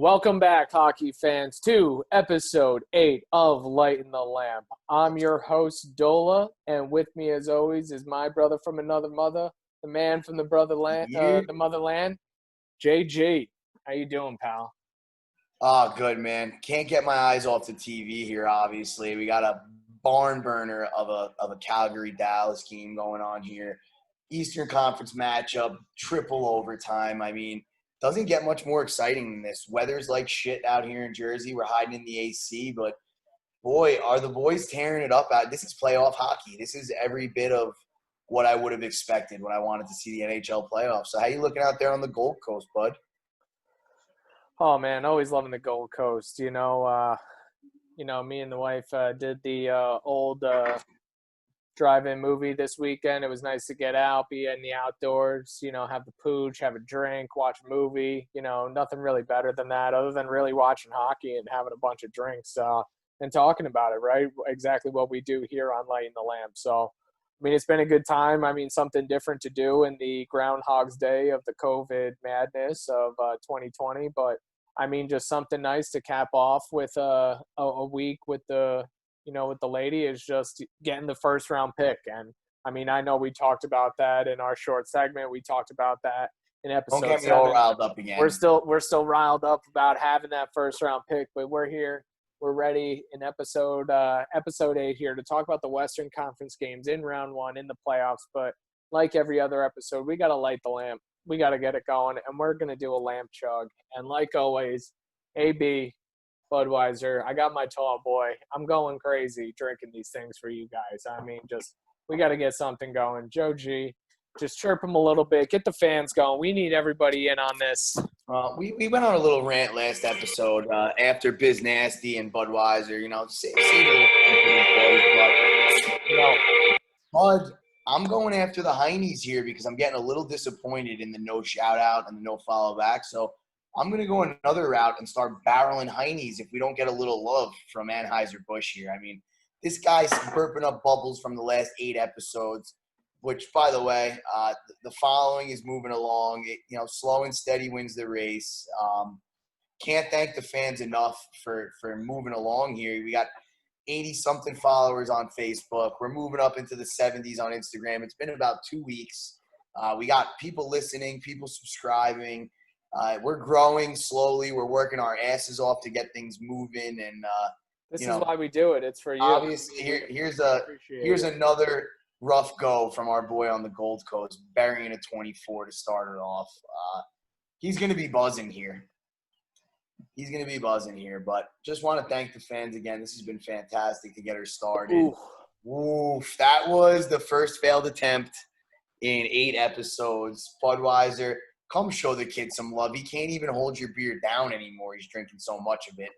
Welcome back, hockey fans, to episode 8 of Lightin the Lamp. I'm your host, Dola, and with me, as always, is my brother from another mother, the man from the motherland, JG. How you doing, pal? Oh, good, man. Can't get my eyes off the TV here, obviously. We got a barn burner of a Calgary-Dallas game going on here. Eastern Conference matchup, triple overtime. I mean, doesn't get much more exciting than this. Weather's like shit out here in Jersey. We're hiding in the AC, but boy, are the boys tearing it up out. This is playoff hockey. This is every bit of what I would have expected when I wanted to see the NHL playoffs. So how you looking out there on the Gold Coast, bud? Oh, man, always loving the Gold Coast. Me and the wife did the old drive-in movie this weekend. It was nice to get out, be in the outdoors, have the pooch, have a drink, watch a movie. Nothing really better than that other than really watching hockey and having a bunch of drinks and talking about it, right? Exactly what we do here on Lighting the Lamp. So, it's been a good time. Something different to do in the Groundhog's Day of the COVID madness of 2020. But, just something nice to cap off with a week with with the lady is just getting the first round pick. And I know we talked about that in our short segment. We talked about that in episode Don't get me 7. all riled up again. We're still riled up about having that first round pick, but we're here. We're ready in episode 8 here to talk about the Western Conference games in round 1 in the playoffs. But like every other episode, we got to light the lamp. We got to get it going, and we're going to do a lamp chug. And like always, AB, Budweiser, I got my tall boy. I'm going crazy drinking these things for you guys. We got to get something going. Joe G, just chirp them a little bit. Get the fans going. We need everybody in on this. We went on a little rant last episode after Biz Nasty and Budweiser. Bud, I'm going after the Heinies here because I'm getting a little disappointed in the no shout out and the no follow back. So I'm going to go another route and start barreling Heinies if we don't get a little love from Anheuser-Busch here. This guy's burping up bubbles from the last 8 episodes, which, by the way, the following is moving along. Slow and steady wins the race. Can't thank the fans enough for moving along here. We got 80-something followers on Facebook. We're moving up into the 70s on Instagram. It's been about 2 weeks. We got people listening, people subscribing. We're growing slowly. We're working our asses off to get things moving. And this is why we do it. It's for you. Obviously, here's another rough go from our boy on the Gold Coast, burying a 24 to start it off. He's going to be buzzing here. But just want to thank the fans again. This has been fantastic to get her started. Oof, that was the first failed attempt in 8 episodes. Budweiser, come show the kid some love. He can't even hold your beer down anymore. He's drinking so much of it.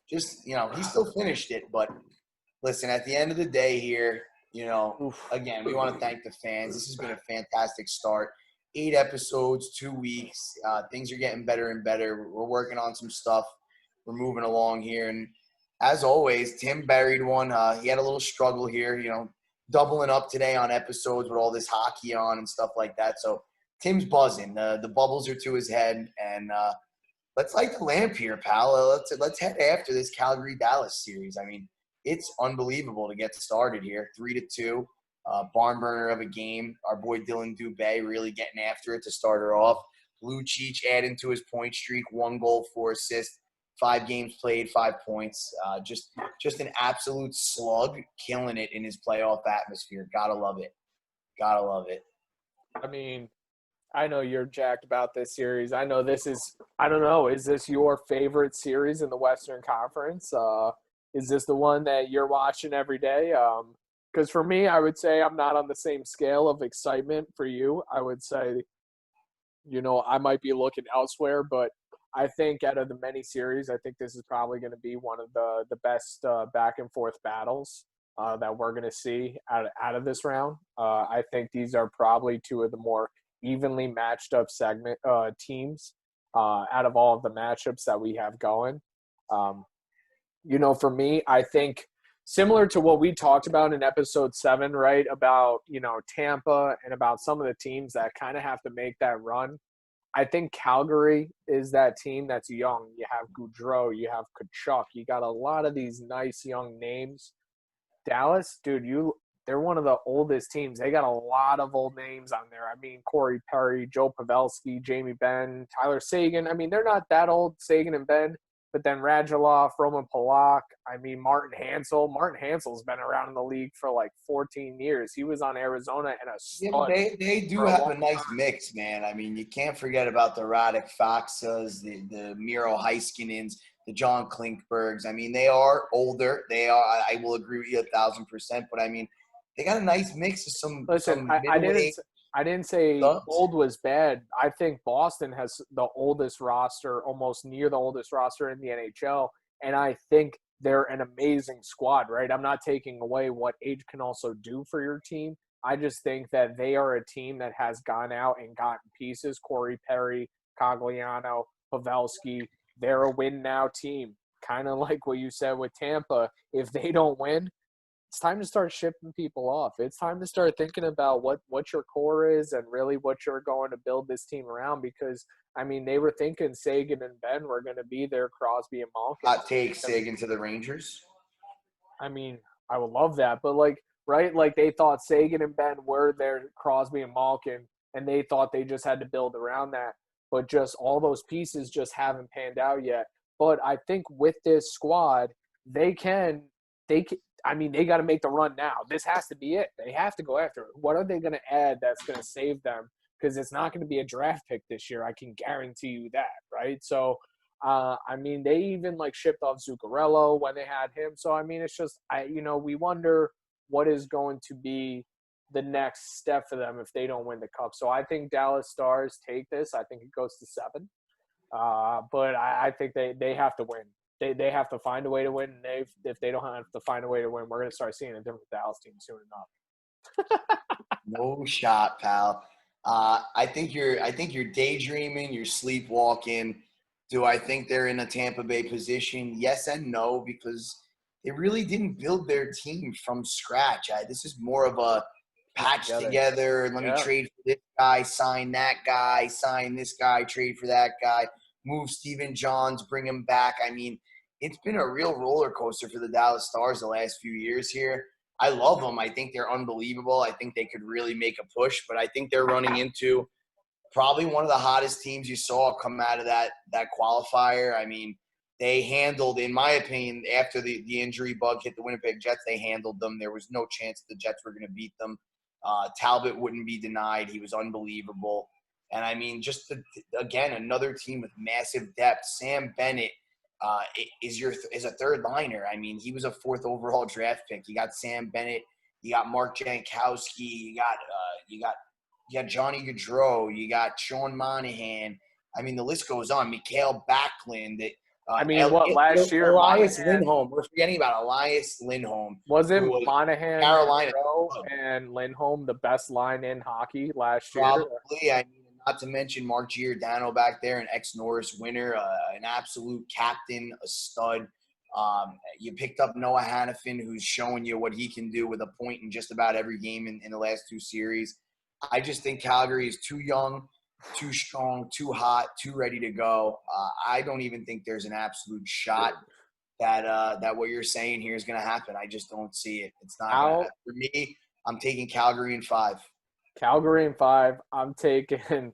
He still finished it. But listen, at the end of the day here, again, we want to thank the fans. This has been a fantastic start. 8 episodes, 2 weeks. Things are getting better and better. We're working on some stuff. We're moving along here. And as always, Tim buried one. He had a little struggle here, doubling up today on episodes with all this hockey on and stuff like that. So Tim's buzzing. The bubbles are to his head. And let's light the lamp here, pal. Let's head after this Calgary-Dallas series. It's unbelievable to get started here. 3-2. Barn burner of a game. Our boy Dylan Dubé really getting after it to start her off. Lucic adding to his point streak, 1 goal, 4 assists, 5 games played, 5 points. Just an absolute slug, killing it in his playoff atmosphere. Gotta love it. I know you're jacked about this series. I know this is – I don't know. Is this your favorite series in the Western Conference? Is this the one that you're watching every day? Because for me, I would say I'm not on the same scale of excitement for you. I would say, I might be looking elsewhere, but I think out of the many series, I think this is probably going to be one of the best back and forth battles that we're going to see out of this round. I think these are probably 2 of the more evenly matched up teams out of all of the matchups that we have going. For me, I think similar to what we talked about in episode 7, right, about, Tampa and about some of the teams that kind of have to make that run. I think Calgary is that team that's young. You have Goudreau, you have Kachuk, you got a lot of these nice young names. Dallas, dude, they're one of the oldest teams. They got a lot of old names on there. I mean, Corey Perry, Joe Pavelski, Jamie Benn, Tyler Seguin. I mean, they're not that old, Seguin and Benn. But then Radulov, Roman Polak, I mean, Martin Hansel. Martin Hansel's been around in the league for like 14 years. He was on Arizona and a stud. Yeah, they do have a nice mix, man. I mean, you can't forget about the Radek Faxas, the Miro Heiskanens, the John Klinkbergs. I mean, they are older. They are. I will agree with you 1,000%. But I mean, they got a nice mix of some. Listen, some I didn't say subs. old was bad. I think Boston has the oldest roster, almost near the oldest roster in the NHL, and I think they're an amazing squad, right? I'm not taking away what age can also do for your team. I just think that they are a team that has gone out and gotten pieces. Corey Perry, Cogliano, Pavelski, they're a win now team. Kind of like what you said with Tampa. If they don't win, it's time to start shipping people off. It's time to start thinking about what your core is and really what you're going to build this team around because, I mean, they were thinking Sagan and Ben were going to be there, Crosby and Malkin. Hot take Sagan to the Rangers. I mean, I would love that. But, like, right, like they thought Sagan and Ben were there, Crosby and Malkin, and they thought they just had to build around that. But just all those pieces just haven't panned out yet. But I think with this squad, they can – I mean, they got to make the run now. This has to be it. They have to go after it. What are they going to add that's going to save them? Because it's not going to be a draft pick this year. I can guarantee you that, right? So, I mean, they even, like, shipped off Zuccarello when they had him. So, I mean, it's just, we wonder what is going to be the next step for them if they don't win the Cup. So, I think Dallas Stars take this. I think it goes to 7. But I think they have to win. They have to find a way to win. And if they don't have to find a way to win, we're going to start seeing a different Dallas team soon enough. No shot, pal. I think you're daydreaming. You're sleepwalking. Do I think they're in a Tampa Bay position? Yes and no, because they really didn't build their team from scratch. This is more of a patch together. Let me trade for this guy, sign that guy, sign this guy, trade for that guy, move Steven Johns, bring him back. I mean, it's been a real roller coaster for the Dallas Stars the last few years here. I love them. I think they're unbelievable. I think they could really make a push, but I think they're running into probably one of the hottest teams you saw come out of that qualifier. I mean, they handled, in my opinion, after the injury bug hit the Winnipeg Jets, they handled them. There was no chance the Jets were going to beat them. Talbot wouldn't be denied. He was unbelievable. And, I mean, just, again, another team with massive depth. Sam Bennett is a third liner. I mean, he was a 4th overall draft pick. You got Sam Bennett. You got Mark Jankowski. You got Johnny Gaudreau. You got Sean Monahan. I mean, the list goes on. Mikhail Backlund. Last year? Elias Lindholm. We're forgetting about Elias Lindholm. Wasn't Monahan, Carolina, and Lindholm the best line in hockey last year? Probably. I mean, not to mention Mark Giordano back there, an ex-Norris winner, an absolute captain, a stud. You picked up Noah Hannafin, who's showing you what he can do with a point in just about every game in the last 2 series. I just think Calgary is too young, too strong, too hot, too ready to go. I don't even think there's an absolute shot that what you're saying here is going to happen. I just don't see it. It's not going to happen. For me, I'm taking Calgary in 5. Calgary in 5. I'm taking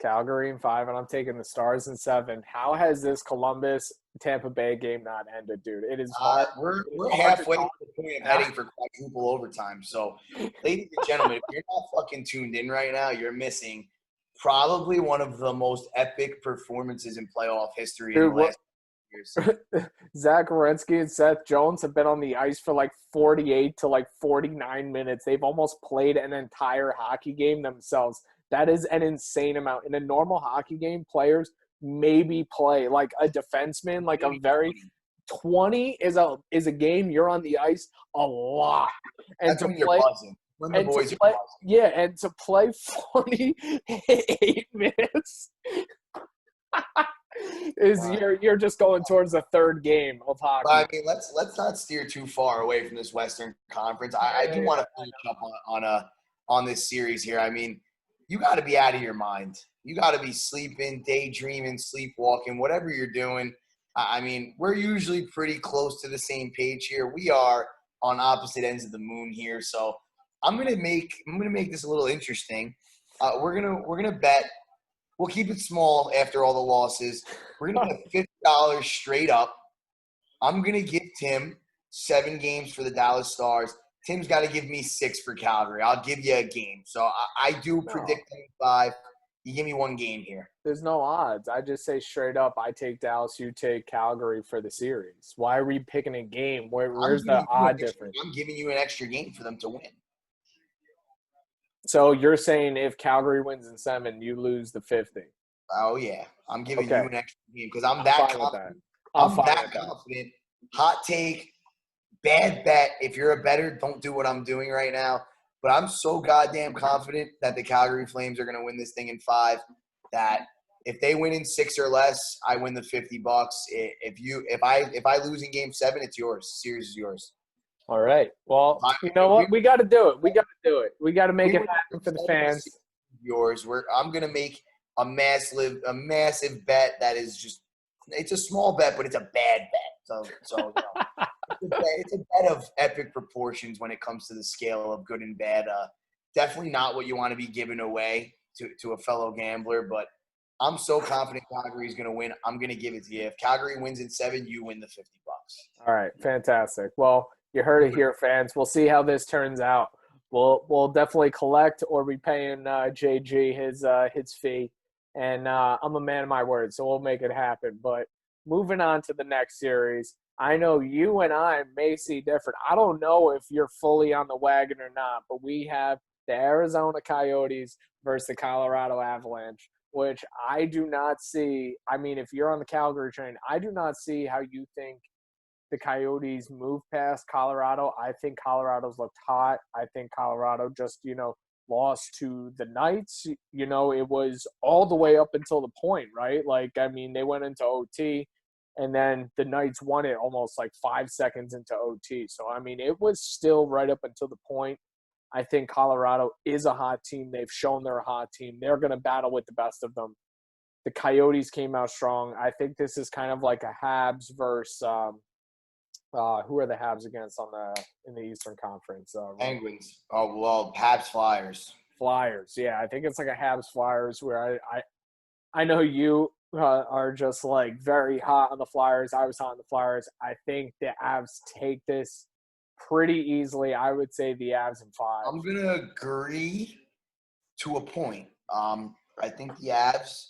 Calgary in 5, and I'm taking the Stars in 7. How has this Columbus-Tampa Bay game not ended, dude? It is hard. We're halfway to the point of heading for quadruple overtime. So, ladies and gentlemen, if you're not fucking tuned in right now, you're missing probably one of the most epic performances in playoff history in the last years. Zach Werenski and Seth Jones have been on the ice for like 48 to like 49 minutes. They've almost played an entire hockey game themselves. That is an insane amount. In a normal hockey game, players maybe play like a defenseman, like a very 20 is a game you're on the ice a lot. And that's when you're buzzing. When the boys are buzzing. Yeah, and to play 48 minutes you're just going towards the third game of hockey. I mean, let's not steer too far away from this Western Conference. I do want to finish up on this series here. I mean, you got to be out of your mind. You got to be sleeping, daydreaming, sleepwalking, whatever you're doing. I mean, we're usually pretty close to the same page here. We are on opposite ends of the moon here, so I'm gonna make this a little interesting. We're gonna bet. We'll keep it small after all the losses. We're gonna bet $50 straight up. I'm going to give Tim 7 games for the Dallas Stars. Tim's got to give me 6 for Calgary. I'll give you a game. So I do No, predict 5. You give me 1 game here. there's no odds. I just say straight up, I take Dallas, you take Calgary for the series. Why are we picking a game? Where's the odd difference? I'm giving you an extra game for them to win. So you're saying if Calgary wins in 7, you lose the 50. Oh, yeah. I'm giving Okay. you an extra game because I'm I'm that fine with that. confident. I'm I'm fine that with that. confident. Hot take, bad bet. If you're a bettor, don't do what I'm doing right now. But I'm so goddamn confident that the Calgary Flames are going to win this thing in 5 that if they win in 6 or less, I win the $50. If I lose in game 7, it's yours. The series is yours. All right. Well, you know what? We got to do it. We got to do it. We got to make it happen for the fans. Yours. I'm going to make a massive bet that is just it's a small bet, but it's a bad bet. So it's a bet of epic proportions when it comes to the scale of good and bad. Definitely not what you want to be giving away to a fellow gambler, but I'm so confident Calgary is going to win. I'm going to give it to you. If Calgary wins in 7, you win the $50. All right. Fantastic. Well, you heard it here, fans. We'll see how this turns out. We'll definitely collect or be paying JG his fee. And I'm a man of my word, so we'll make it happen. But moving on to the next series, I know you and I may see different. I don't know if you're fully on the wagon or not, but we have the Arizona Coyotes versus the Colorado Avalanche, which I do not see. I mean, if you're on the Calgary train, I do not see how you think the Coyotes move past Colorado. I think Colorado's looked hot. I think Colorado just, lost to the Knights. It was all the way up until the point, right? Like, I mean, they went into OT and then the Knights won it almost like 5 seconds into OT. So, I mean, it was still right up until the point. I think Colorado is a hot team. They've shown they're a hot team. They're going to battle with the best of them. The Coyotes came out strong. I think this is kind of like a Habs versus who are the Habs against in the Eastern Conference? Penguins. Oh, well, Habs Flyers. Flyers. Yeah, I think it's like a Habs Flyers where I know you are just like very hot on the Flyers. I was hot on the Flyers. I think the Avs take this pretty easily. I would say the Avs in 5. I'm going to agree to a point. I think the Avs,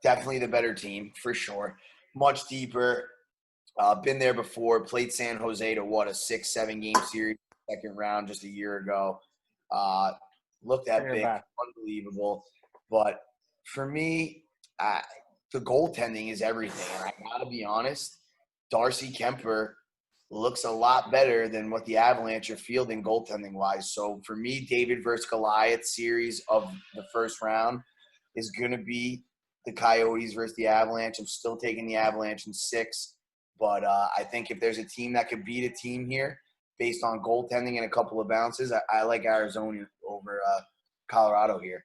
definitely the better team for sure. Much deeper. Been there before. Played San Jose to a 6-7 game series, second round just a year ago. Looked epic, unbelievable. But for me, the goaltending is everything. And I gotta be honest, Darcy Kemper looks a lot better than what the Avalanche are fielding goaltending wise. So for me, David versus Goliath series of the first round is going to be the Coyotes versus the Avalanche. I'm still taking the Avalanche in 6. But I think if there's a team that could beat a team here based on goaltending and a couple of bounces, I like Arizona over Colorado here.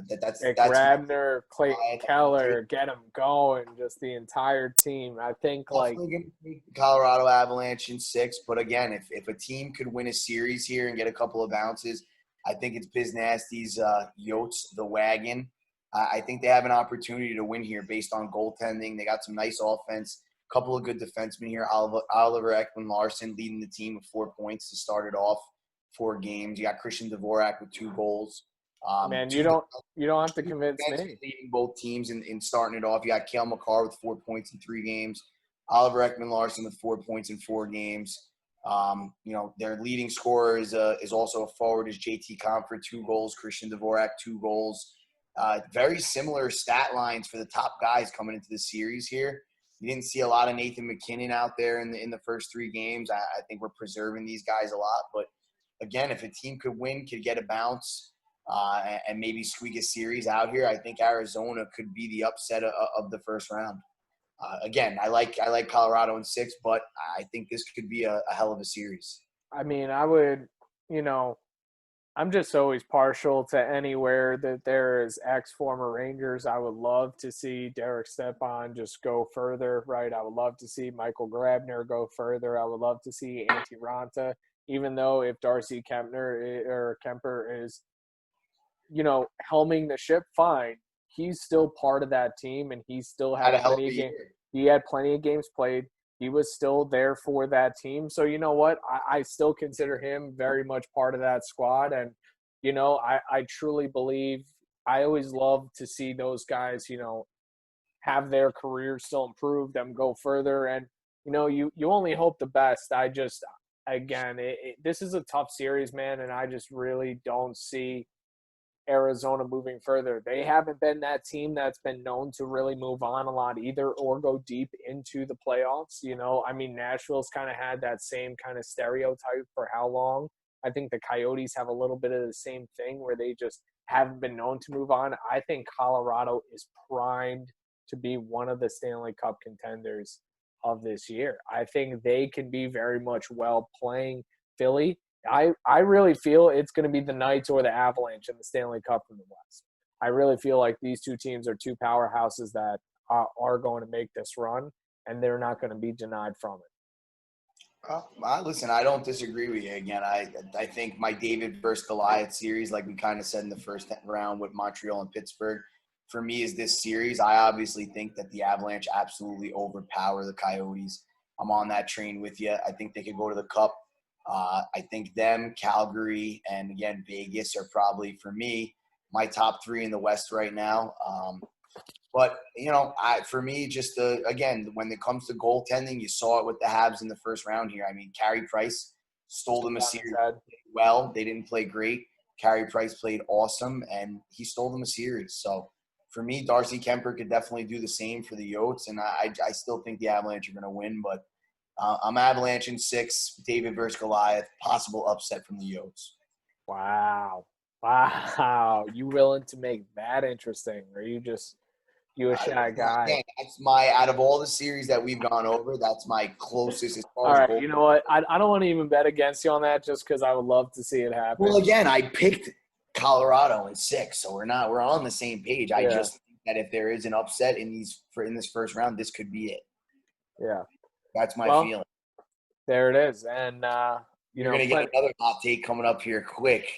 That's Grabner, Clayton Keller, get them going, just the entire team. I think definitely going to take the Colorado Avalanche in 6. But again, if a team could win a series here and get a couple of bounces, I think it's Biz Nasty's Yotes, the wagon. I think they have an opportunity to win here based on goaltending. They got some nice offense. Couple of good defensemen here. Oliver Ekman-Larsson leading the team with 4 points to start it off 4 games. You got Christian Dvorak with 2 goals. Man, you don't have to convince me. Leading both teams in starting it off. You got Cale Makar with 4 points in 3 games. Oliver Ekman-Larsson with 4 points in 4 games. Their leading scorer is also a forward is JT Compher, 2 goals. Christian Dvorak, 2 goals. Very similar stat lines for the top guys coming into the series here. You didn't see a lot of Nathan McKinnon out there in the first 3 games. I think we're preserving these guys a lot. But, again, if a team could win, could get a bounce, and maybe squeak a series out here, I think Arizona could be the upset of the first round. Again, I like Colorado in 6, but I think this could be a hell of a series. I mean, I would, I'm just always partial to anywhere that there is ex-former Rangers. I would love to see Derek Stepan just go further, right? I would love to see Michael Grabner go further. I would love to see Antti Ranta, even though if Darcy Kemper is, helming the ship, fine. He's still part of that team, and he still Had had a hell of plenty a of games. year. He had plenty of games played. He was still there for that team. So you know what? I still consider him very much part of that squad. And, I truly believe I always love to see those guys, have their careers still improve, them go further. And, you only hope the best. Again, this is a tough series, man. And I just really don't see Arizona moving further. They haven't been that team that's been known to really move on a lot either or go deep into the playoffs. Nashville's kind of had that same kind of stereotype for how long. I think the Coyotes have a little bit of the same thing where they just haven't been known to move on. I think Colorado is primed to be one of the Stanley Cup contenders of this year. I think they can be very much well playing Philly. I really feel it's going to be the Knights or the Avalanche in the Stanley Cup from the West. I really feel like these two teams are two powerhouses that are going to make this run, and they're not going to be denied from it. Listen, I don't disagree with you. Again, I think my David versus Goliath series, like we kind of said in the first round with Montreal and Pittsburgh, for me is this series. I obviously think that the Avalanche absolutely overpower the Coyotes. I'm on that train with you. I think they could go to the Cup. I think them, Calgary, and again, Vegas are probably, for me, my top three in the West right now. But, for me, just again, when it comes to goaltending, you saw it with the Habs in the first round here. Carey Price stole them a series well. They didn't play great. Carey Price played awesome, and he stole them a series. So, for me, Darcy Kemper could definitely do the same for the Yotes, and I still think the Avalanche are going to win, but I'm Avalanche in 6, David versus Goliath, possible upset from the Yotes. Wow. You willing to make that interesting? Or you a shy guy? Again, out of all the series that we've gone over, that's my closest as far All as right, goal. you know what? I don't want to even bet against you on that just because I would love to see it happen. Well, again, I picked Colorado in 6, so we're on the same page. I just think that if there is an upset in this first round, this could be it. Yeah. That's my feeling. There it is. And, you're going to get another hot take coming up here quick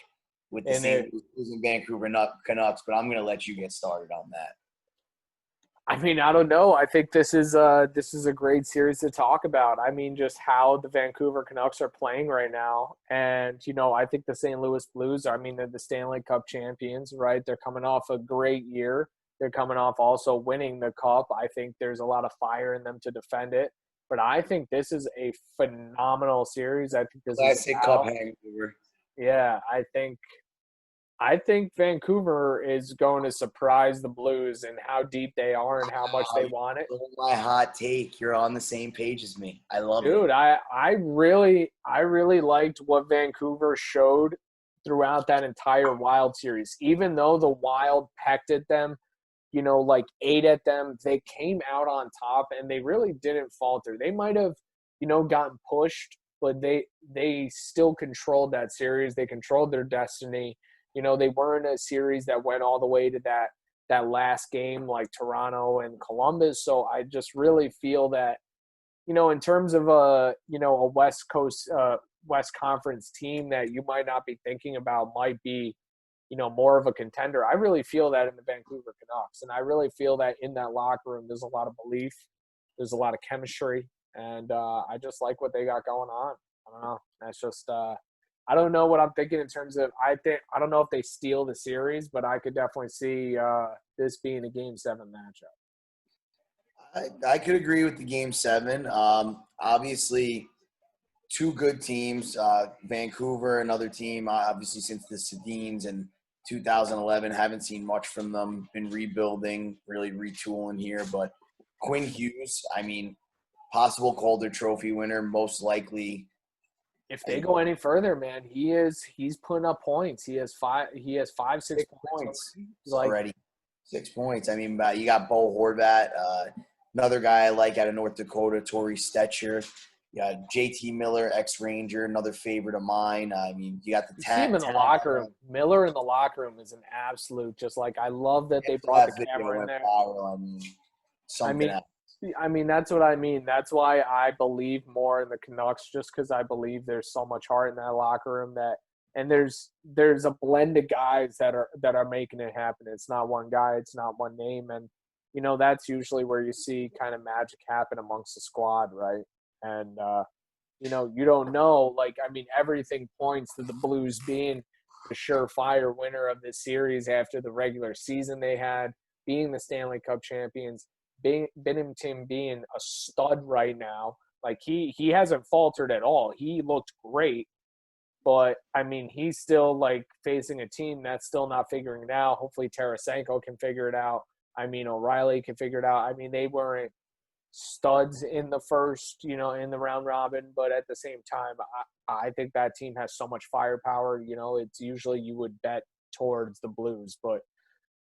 with the St. Louis and Vancouver Canucks, but I'm going to let you get started on that. I don't know. I think this is a great series to talk about. Just how the Vancouver Canucks are playing right now. And, I think the St. Louis Blues, they're the Stanley Cup champions, right? They're coming off a great year. They're coming off also winning the Cup. I think there's a lot of fire in them to defend it. But I think this is a phenomenal series. I think this classic Cup hangover. Yeah, I think Vancouver is going to surprise the Blues and how deep they are and how much they want it. My hot take. You're on the same page as me. I love it. Dude, I really liked what Vancouver showed throughout that entire Wild series. Even though the Wild pecked at them, ate at them, they came out on top and they really didn't falter. They might have, gotten pushed, but they still controlled that series. They controlled their destiny. They weren't a series that went all the way to that last game like Toronto and Columbus. So I just really feel that, in terms of a West Coast, West Conference team that you might not be thinking about might be, more of a contender. I really feel that in the Vancouver Canucks. And I really feel that in that locker room, there's a lot of belief. There's a lot of chemistry. And I just like what they got going on. I don't know. That's just I don't know what I'm thinking in terms of I don't know if they steal the series, but I could definitely see this being a Game 7 matchup. I could agree with the Game 7. Obviously, two good teams. Vancouver, another team, obviously since the Sedins and 2011, haven't seen much from them. Been rebuilding, really retooling here. But Quinn Hughes, possible Calder Trophy winner, most likely. If they go any further, man, he's putting up points. He has 6 points already. 6 points. You got Bo Horvat, another guy I like out of North Dakota, Torrey Stetcher. You got JT Miller, ex-Ranger, another favorite of mine. I mean, you got the You see him in the locker room. Miller in the locker room is an absolute just like I love that they brought the camera in there. Viral, something else. I mean, that's what I mean. That's why I believe more in the Canucks, just because I believe there's so much heart in that locker room and there's a blend of guys that are making it happen. It's not one guy, it's not one name, and that's usually where you see kind of magic happen amongst the squad, right? And you don't know. Like, I mean, everything points to the Blues being the surefire winner of this series after the regular season they had, being the Stanley Cup champions. Binnington being a stud right now. Like he hasn't faltered at all. He looked great, but I mean he's still like facing a team that's still not figuring it out. Hopefully Tarasenko can figure it out. I mean O'Reilly can figure it out. I mean they weren't studs in the first, in the round robin, but at the same time, I think that team has so much firepower. It's usually you would bet towards the Blues, but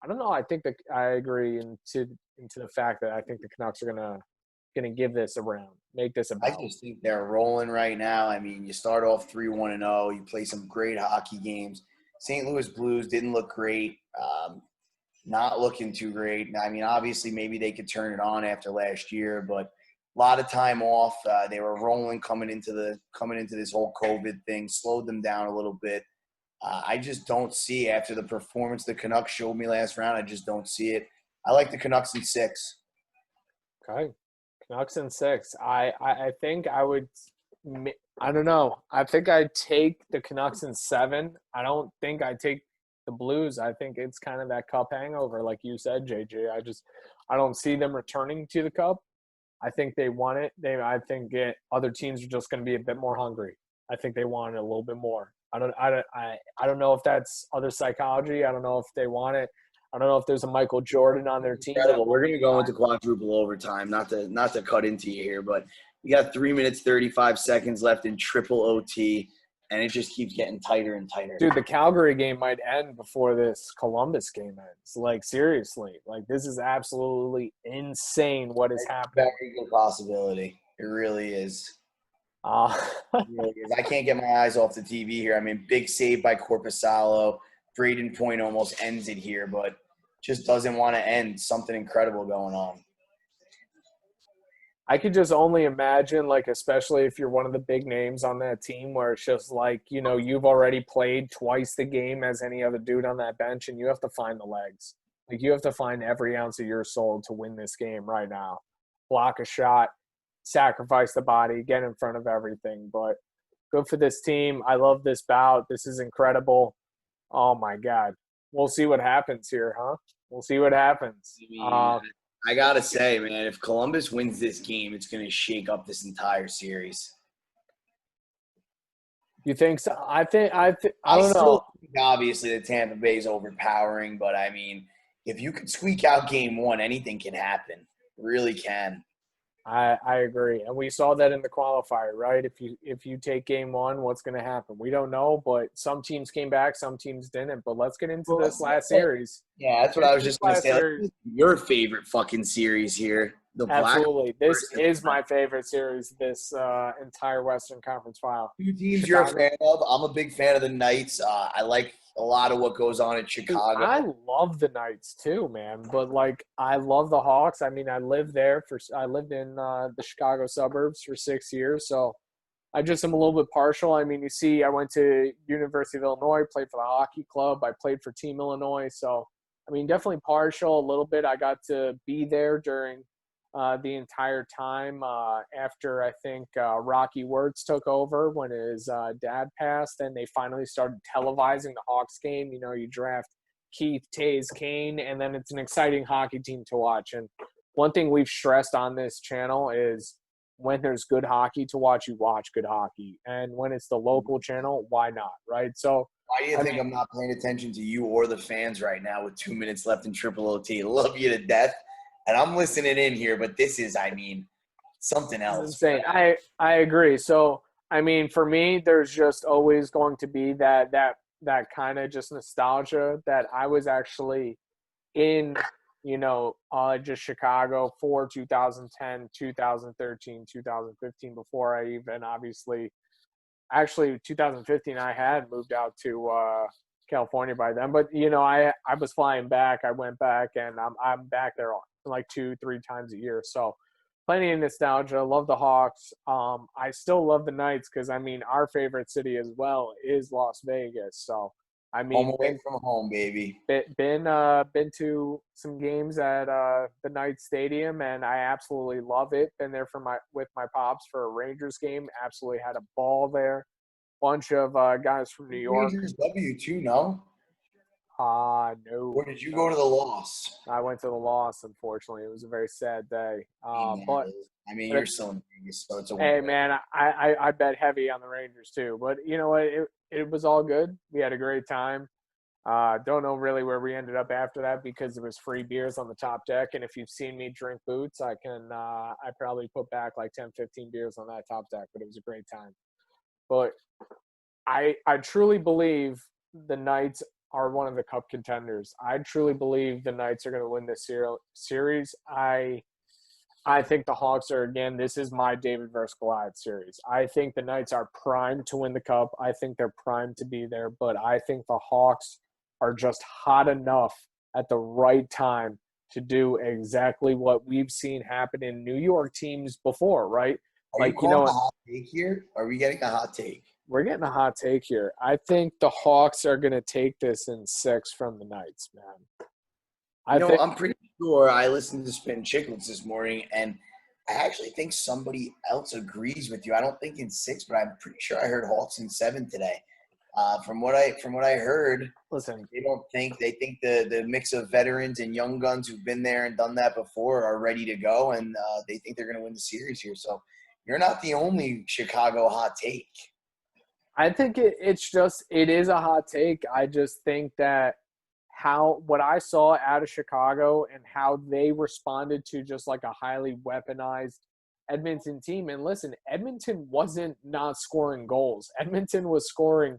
I don't know. I think that I agree into the fact that I think the Canucks are gonna give this a round, make this a I battle. just think they're rolling right now. I mean, you start off 3-1-0. You play some great hockey games. St. Louis Blues didn't look great. Not looking too great. I mean, obviously, maybe they could turn it on after last year, but a lot of time off. They were rolling coming into this whole COVID thing, slowed them down a little bit. I just don't see after the performance the Canucks showed me last round. I just don't see it. I like the Canucks in 6. Okay, Canucks in 6. I think I would. I don't know. I think I'd take the Canucks in 7. I don't think I'd take the Blues. I think it's kind of that cup hangover, like you said, JJ. I don't see them returning to the cup. I think they want it. I think other teams are just going to be a bit more hungry. I think they want it a little bit more. I don't know if that's other psychology. I don't know if they want it. I don't know if there's a Michael Jordan on their team. Incredible. We're going to go into quadruple overtime. Not to cut into you here, but we got 3 minutes 35 seconds left in triple OT, and it just keeps getting tighter and tighter. Dude, the Calgary game might end before this Columbus game ends. Like, seriously. Like, this is absolutely insane what is happening. Very good possibility. It really is. It really is. I can't get my eyes off the TV here. I mean, big save by Korpisalo. Braden Point almost ends it here, but just doesn't want to end. Something incredible going on. I could just only imagine, like, especially if you're one of the big names on that team where it's just like, you've already played twice the game as any other dude on that bench, and you have to find the legs. Like, you have to find every ounce of your soul to win this game right now. Block a shot, sacrifice the body, get in front of everything. But good for this team. I love this bout. This is incredible. Oh, my God. We'll see what happens here, huh? We'll see what happens. I got to say, man, if Columbus wins this game, it's going to shake up this entire series. You think so? I don't know. Obviously, the Tampa Bay is overpowering, but, I mean, if you could squeak out game 1, anything can happen. It really can. I agree. And we saw that in the qualifier, right? If you take game 1, what's going to happen? We don't know, but some teams came back, some teams didn't. But let's get into this last series. Yeah, that's what I was just going to say. Like, your favorite fucking series here. Absolutely. This is my favorite series, this entire Western Conference final. 2 teams you're a fan of. I'm a big fan of the Knights. I like a lot of what goes on in Chicago. I love the Knights too, man. But like, I love the Hawks. I mean, I lived in the Chicago suburbs for 6 years, so I just am a little bit partial. I mean, you see, I went to University of Illinois, played for the hockey club. I played for Team Illinois, so I mean, definitely partial a little bit. I got to be there during the entire time after I think Rocky Wirtz took over when his dad passed, and they finally started televising the Hawks game. You draft Keith, Taze, Kane, and then it's an exciting hockey team to watch. And one thing we've stressed on this channel is when there's good hockey to watch, you watch good hockey. And when it's the local channel, why not, right? So why do you think I'm not paying attention to you or the fans right now with 2 minutes left in triple OT? Love you to death. And I'm listening in here, but this is, I mean, something else. Insane. I agree. So, I mean, for me, there's just always going to be that kind of just nostalgia that I was actually in just Chicago for 2010, 2013, 2015 before I even actually 2015 I had moved out to California by then. But I was flying back. I went back and I'm back there like 2-3 times a year. So plenty of nostalgia. Love the Hawks. I still love the Knights because our favorite city as well is Las Vegas. So Home away from home, baby. been to some games at the Knights Stadium, and I absolutely love it. Been there with my pops for a Rangers game. Absolutely had a ball there. Bunch of guys from New York. Rangers W too, no? No. Or did you go to the loss? I went to the loss, unfortunately. It was a very sad day. But you're still in Vegas, so it's a win. Hey, man, I bet heavy on the Rangers too. But you know what? It was all good. We had a great time. Don't know really where we ended up after that because there was free beers on the top deck. And if you've seen me drink boots, I probably put back like 10, 15 beers on that top deck. But it was a great time. But I truly believe the Knights are one of the cup contenders. I truly believe the Knights are going to win this series. I think the Hawks are, again, this is my David versus Goliath series. I think the Knights are primed to win the cup. I think they're primed to be there, but I think the Hawks are just hot enough at the right time to do exactly what we've seen happen in New York teams before, right? Are you calling a hot take here? Are we getting a hot take? We're getting a hot take here. I think the Hawks are going to take this in 6 from the Knights, man. I'm pretty sure I listened to Spin Chicklets this morning, and I actually think somebody else agrees with you. I don't think in 6, but I'm pretty sure I heard Hawks in 7 today. From what I heard, listen, they think the mix of veterans and young guns who've been there and done that before are ready to go, and they think they're going to win the series here. So you're not the only Chicago hot take. I think it is a hot take. I just think that what I saw out of Chicago and how they responded to just like a highly weaponized Edmonton team. And listen, Edmonton wasn't not scoring goals. Edmonton was scoring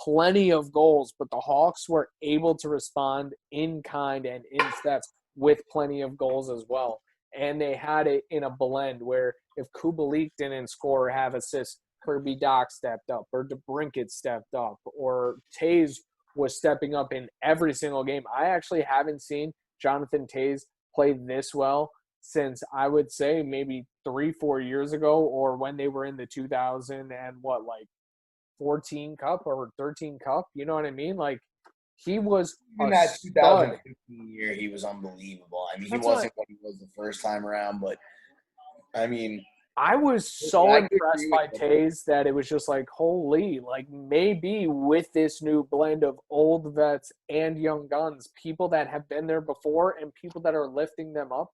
plenty of goals, but the Hawks were able to respond in kind and in steps with plenty of goals as well. And they had it in a blend where if Kubalik didn't score or have assists, Kirby Doc stepped up, or DeBrincat stepped up, or Taves was stepping up in every single game. I actually haven't seen Jonathan Taves play this well since I would say maybe 3-4 years ago, or when they were in the 2014 Cup or 13 Cup. You know what I mean? Like, he was in that 2015 year, he was unbelievable. He wasn't what he was the first time around, but I was so impressed by Taves that it was just like, holy, like maybe with this new blend of old vets and young guns, people that have been there before and people that are lifting them up,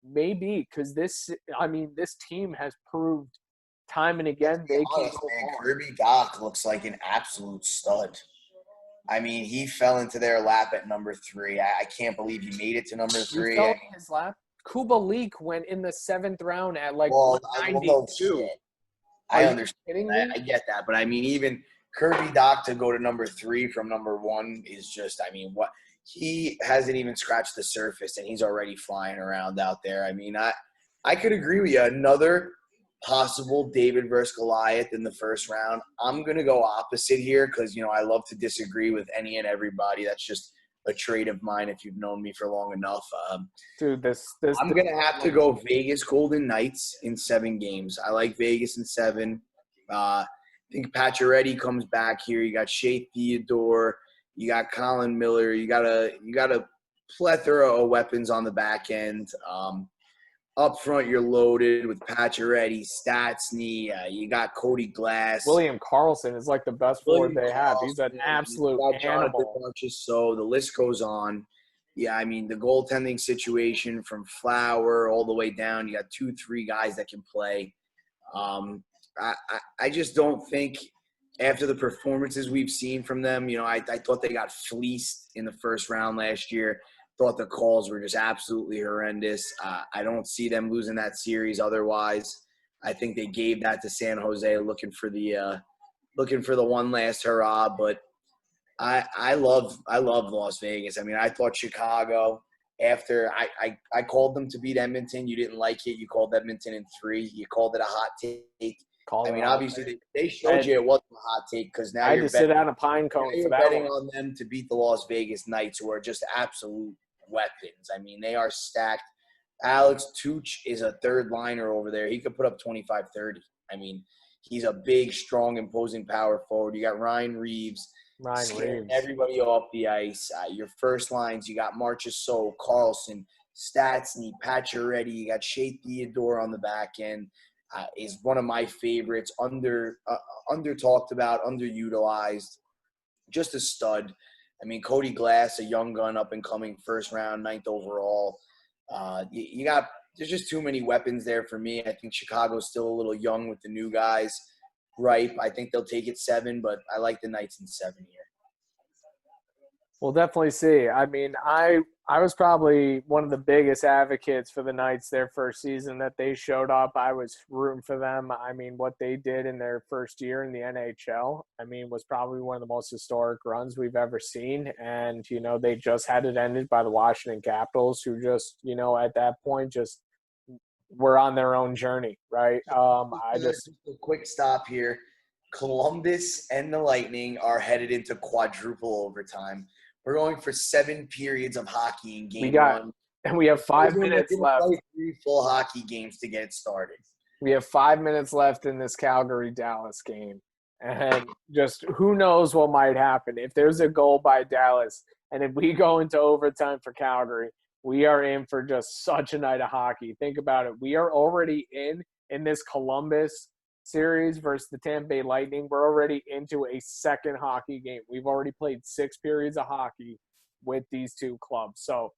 maybe, because this team has proved time and again they can go far. Kirby Doc looks like an absolute stud. He fell into their lap at number 3. I can't believe he made it to number 3. He fell in his lap? Kubalik went in the 7th round at 192. I understand. I get that. But even Kirby Doc to go to number 3 from number 1 is just, what he hasn't even scratched the surface and he's already flying around out there. I could agree with you. Another possible David versus Goliath in the first round. I'm going to go opposite here because, I love to disagree with any and everybody. That's just a trait of mine if you've known me for long enough. Dude, I'm going to have to go Vegas Golden Knights in 7 games. I like Vegas in 7. I think Pacioretty comes back here. You got Shea Theodore. You got Colin Miller. You got a plethora of weapons on the back end. Up front, you're loaded with Pacioretty, Stastny. You got Cody Glass. William Karlsson is like the best forward they have. He's an absolute animal. So the list goes on. Yeah, the goaltending situation from Flower all the way down. You got 2-3 guys that can play. I just don't think after the performances we've seen from them, I thought they got fleeced in the first round last year. Thought the calls were just absolutely horrendous. I don't see them losing that series otherwise. I think they gave that to San Jose looking for the one last hurrah. But I love Las Vegas. I thought Chicago after I called them to beat Edmonton. You didn't like it. You called Edmonton in 3. You called it a hot take. I mean, obviously, they showed you it wasn't a hot take because now I had to sit on a pine cone for that betting one. on them to beat the Las Vegas Knights, who are just absolute weapons. I mean, they are stacked. Alex Tuch is a third liner over there. He could put up 25-30. I mean, he's a big, strong, imposing power forward. You got Ryan Reeves. Everybody off the ice. Your first lines, you got Marchessault, Carlson, Stastny, Pacioretty. You got Shea Theodore on the back end. Is one of my favorites. Under talked about, underutilized. Just a stud. I mean, Cody Glass, a young gun, up and coming, first round, 9th overall. You got there's just too many weapons there for me. I think Chicago's still a little young with the new guys. Ripe. I think they'll take it 7, but I like the Knights in 7 here. We'll definitely see. I mean, I was probably one of the biggest advocates for the Knights their first season that they showed up. I was rooting for them. I mean, what they did in their first year in the NHL, I mean, was probably one of the most historic runs we've ever seen. And, they just had it ended by the Washington Capitals, who just, at that point just were on their own journey, right? Just a quick stop here. Columbus and the Lightning are headed into quadruple overtime. We're going for 7 periods of hockey in game 1. And we have 5 minutes left. Play 3 full hockey games to get started. We have 5 minutes left in this Calgary-Dallas game. And just who knows what might happen. If there's a goal by Dallas and if we go into overtime for Calgary, we are in for just such a night of hockey. Think about it. We are already in this Columbus series versus the Tampa Bay Lightning. We're already into a second hockey game. We've already played 6 periods of hockey with these two clubs. So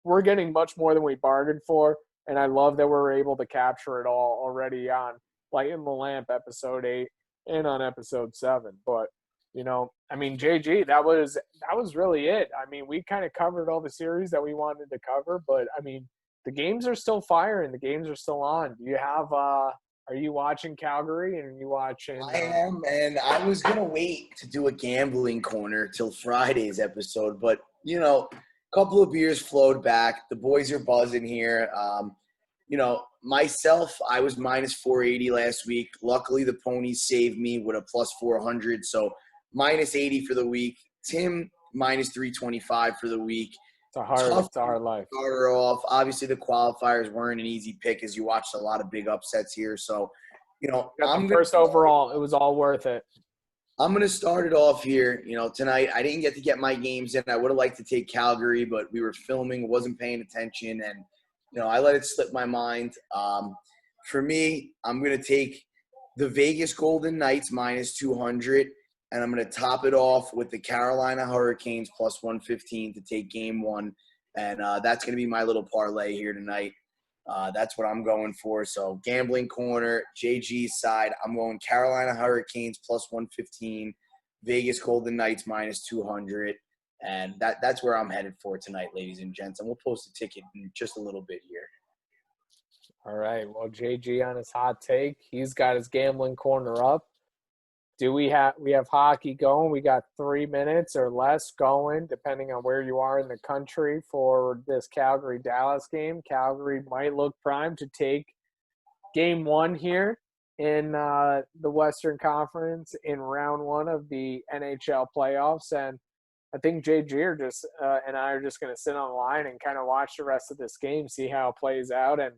we're getting much more than we bargained for, and I love that we're able to capture it all already on Lightin the Lamp episode 8 and on episode 7. But, I mean, JG, that was really it. I mean, we kind of covered all the series that we wanted to cover, but, I mean, the games are still firing. The games are still on. Do you have are you watching Calgary and are you watching? I am, and I was going to wait to do a gambling corner till Friday's episode, but, a couple of beers flowed back. The boys are buzzing here. Myself, I was minus 480 last week. Luckily, the ponies saved me with a plus 400, so minus 80 for the week. Tim, minus 325 for the week. It's a hard life. Starter off. Obviously, the qualifiers weren't an easy pick as you watched a lot of big upsets here. So, I'm first overall. It was all worth it. I'm going to start it off here. Tonight I didn't get my games in. I would have liked to take Calgary, but we were filming, wasn't paying attention, and I let it slip my mind. For me, I'm going to take the Vegas Golden Knights minus 200. And I'm going to top it off with the Carolina Hurricanes plus 115 to take game 1. And that's going to be my little parlay here tonight. That's what I'm going for. So gambling corner, JG's side, I'm going Carolina Hurricanes plus 115, Vegas Golden Knights minus 200. And that's where I'm headed for tonight, ladies and gents. And we'll post a ticket in just a little bit here. All right. Well, JG on his hot take. He's got his gambling corner up. We have hockey going. We got 3 minutes or less going, depending on where you are in the country for this Calgary-Dallas game. Calgary might look primed to take game 1 here in the Western Conference in round 1 of the NHL playoffs. And I think JG and I are just going to sit on the line and kind of watch the rest of this game, see how it plays out. And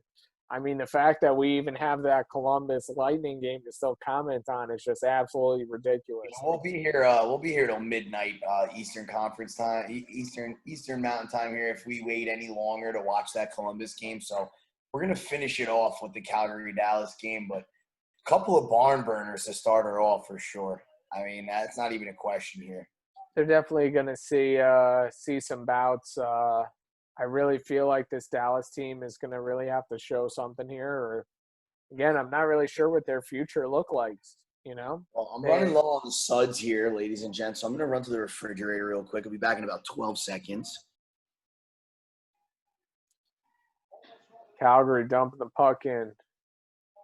I mean, the fact that we even have that Columbus Lightning game to still comment on is just absolutely ridiculous. We'll be here. We'll be here till midnight Eastern Conference time, Eastern Mountain Time here. If we wait any longer to watch that Columbus game, so we're gonna finish it off with the Calgary Dallas game. But a couple of barn burners to start her off for sure. I mean, that's not even a question here. They're definitely gonna see some bouts. I really feel like this Dallas team is going to really have to show something here. Or again, I'm not really sure what their future look like. Well, I'm running low on the suds here, ladies and gents. So I'm going to run to the refrigerator real quick. I'll be back in about 12 seconds. Calgary dumping the puck in,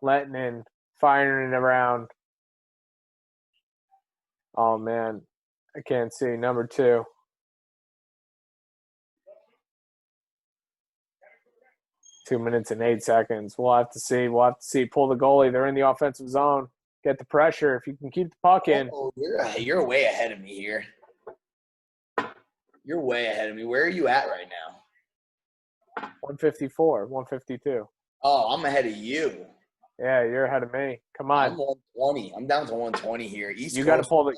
letting in, firing it around. Oh man, I can't see number 2. 2 minutes and 8 seconds. We'll have to see. We'll have to see. Pull the goalie. They're in the offensive zone. Get the pressure. If you can keep the puck in. Oh, you're way ahead of me here. You're way ahead of me. Where are you at right now? 154, 152. Oh, I'm ahead of you. Yeah, you're ahead of me. Come on. I'm 120. I'm down to 120 here. You got to pull the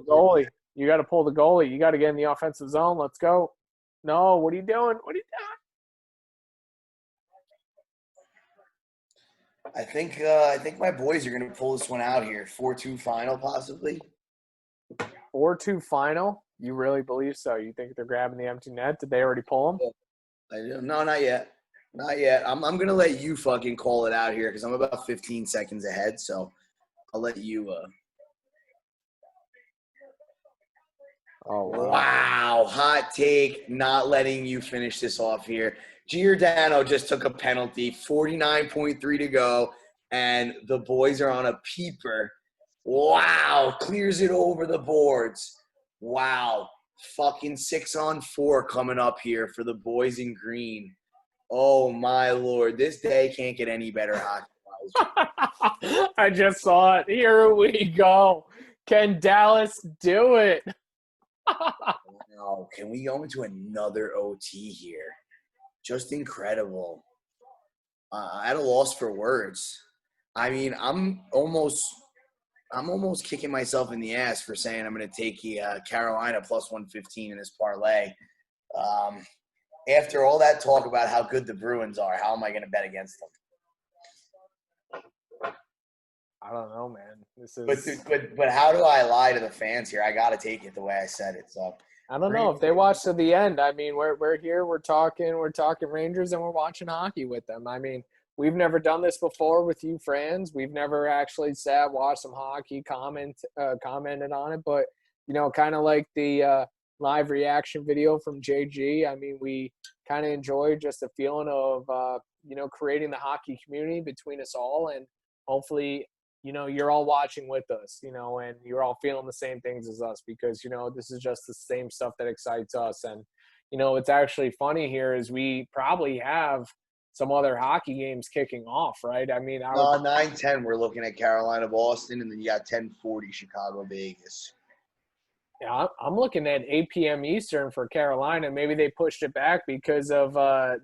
goalie. You got to pull the goalie. You got to get in the offensive zone. Let's go. No, what are you doing? What are you doing? I think my boys are gonna pull this one out here. 4-2 final, possibly. 4-2 final? You really believe so? You think they're grabbing the empty net? Did they already pull them? No, not yet. Not yet. I'm gonna let you fucking call it out here because I'm about 15 seconds ahead. So I'll let you. Oh wow! Hot take. Not letting you finish this off here. Giordano just took a penalty. 49.3 to go, and the boys are on a peeper. Wow! Clears it over the boards. Wow! Fucking 6-on-4 coming up here for the boys in green. Oh my Lord! This day can't get any better hockey-wise. I just saw it. Here we go. Can Dallas do it? Wow. Can we go into another OT here? Just incredible. At a loss for words. I mean, I'm almost kicking myself in the ass for saying I'm going to take Carolina plus 115 in this parlay. After all that talk about how good the Bruins are, how am I going to bet against them? I don't know, man. This is. But how do I lie to the fans here? I got to take it the way I said it. So I don't know if they watch to the end. I mean, we're here. We're talking Rangers, and we're watching hockey with them. I mean, we've never done this before with you friends. We've never actually sat, watched some hockey, commented on it. But kind of like the live reaction video from JG. I mean, we kind of enjoy just the feeling of creating the hockey community between us all, and hopefully you're all watching with us, and you're all feeling the same things as us because, this is just the same stuff that excites us. And, what's actually funny here is we probably have some other hockey games kicking off, right? I mean, 9:10, we're looking at Carolina, Boston, and then you got 10:40, Chicago, Vegas. Yeah, I'm looking at 8 p.m. Eastern for Carolina. Maybe they pushed it back because of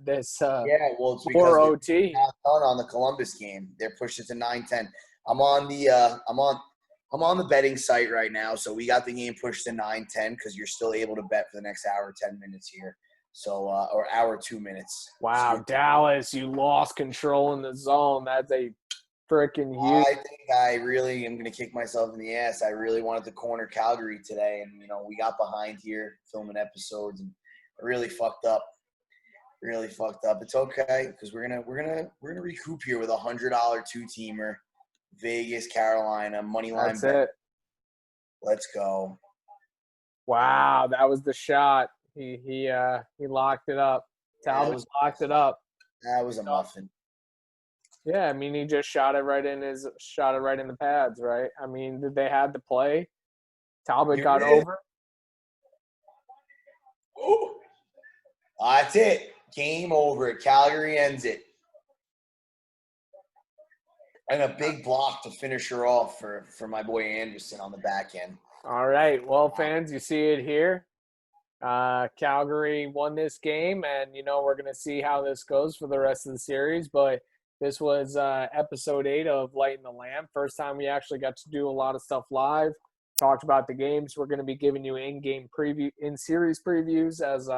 this it's because 4 OT. Not done on the Columbus game. They're pushed it to 9:10. I'm on the betting site right now, so we got the game pushed to 9:10 because you're still able to bet for the next hour 10 minutes here. So or hour 2 minutes. Wow, Dallas, you lost control in the zone. That's a freaking huge. I think I really am going to kick myself in the ass. I really wanted to corner Calgary today, and we got behind here filming episodes, and I really fucked up. Really fucked up. It's okay because we're gonna recoup here with $100 2-teamer. Vegas, Carolina, money line. That's it. Let's go. Wow, that was the shot. He locked it up. Talbot locked it up. That was a muffin. Yeah, I mean he just shot it right in the pads, right? I mean, did they have the play? Talbot got over. Ooh. That's it. Game over. Calgary ends it. And a big block to finish her off for my boy Anderson on the back end. All right. Well, fans, you see it here. Calgary won this game, and, we're going to see how this goes for the rest of the series. But this was episode 8 of Lightin the Lamp. First time we actually got to do a lot of stuff live. Talked about the games. We're going to be giving you in-series previews as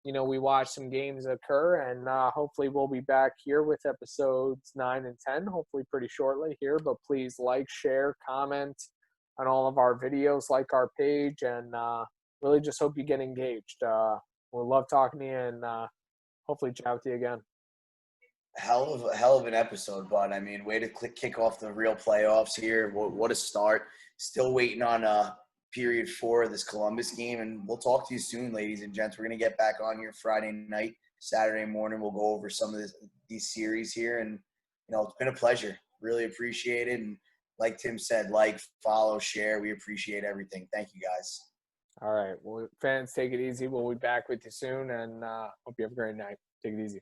we watch some games occur, and hopefully we'll be back here with episodes 9 and 10, hopefully pretty shortly here. But please like, share, comment on all of our videos, like our page, and really just hope you get engaged. We'll love talking to you, and hopefully chat with you again. Hell of an episode, bud. I mean, way to kick off the real playoffs here. What a start. Still waiting on period 4 of this Columbus game, and we'll talk to you soon, ladies and gents. We're going to get back on here Friday night, Saturday morning. We'll go over some of these series here, and it's been a pleasure. Really appreciate it, and like Tim said, like, follow, share. We appreciate everything. Thank you, guys. All right. Well, fans, take it easy. We'll be back with you soon, and hope you have a great night. Take it easy.